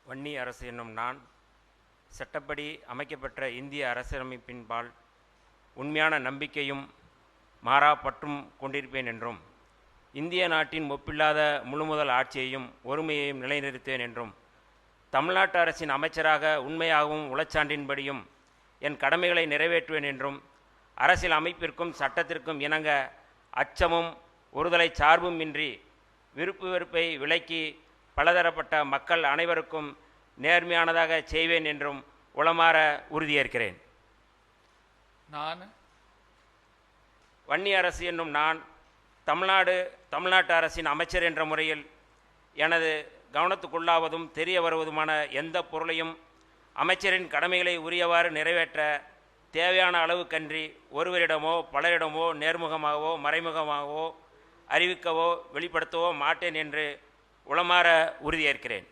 வன்னி அரசு என்னும் நான் சட்டப்படி அமைக்கப்பெற்ற இந்திய அரசியலமைப்பின்பால் உண்மையான நம்பிக்கையும் மாறா பற்றும் கொண்டிருப்பேன் என்றும் இந்திய நாட்டின் ஒப்பில்லாத முழுமுதல் ஆட்சியையும் ஒருமையையும் நிலைநிறுத்துவேன் என்றும் தமிழ்நாட்டு அரசின் அமைச்சராக உண்மையாகவும் உளச்சான்றின்படியும் என் கடமைகளை நிறைவேற்றுவேன் என்றும் அரசியல் அமைப்பிற்கும் சட்டத்திற்கும் இணங்க அச்சமும் ஒருதலை சார்பும் இன்றி விருப்பு வெறுப்பை விலக்கி பலதரப்பட்ட மக்கள் அனைவருக்கும் நேர்மையானதாக செய்வேன் என்றும் உளமாற உறுதியேற்கிறேன். நான் வன்னி அரசு என்னும் நான் தமிழ்நாட்டு அரசின் அமைச்சர் என்ற முறையில் எனது கவனத்துக்குள்ளாவதும் தெரிய வருவதுமான எந்த பொருளையும் அமைச்சரின் கடமைகளை உரியவாறு நிறைவேற்ற தேவையான அளவுக்கன்றி ஒருவரிடமோ பலரிடமோ நேர்முகமாகவோ மறைமுகமாகவோ அறிவிக்கவோ வெளிப்படுத்தவோ மாட்டேன் என்று உளமாற உறுதியேற்கிறேன்.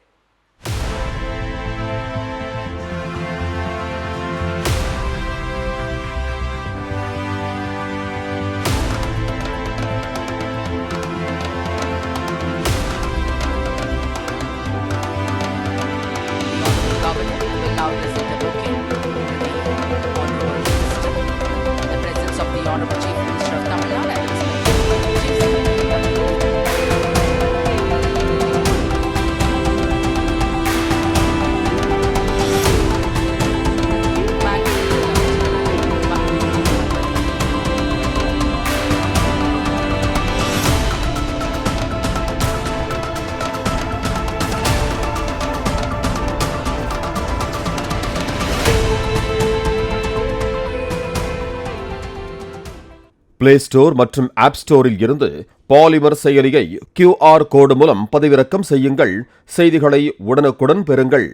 பிளே ஸ்டோர் மற்றும் ஆப் ஸ்டோரில் இருந்து பாலிமர் செயலியை QR கோடு மூலம் பதிவிறக்கம் செய்யுங்கள். செய்திகளை உடனுக்குடன் பெறுங்கள்.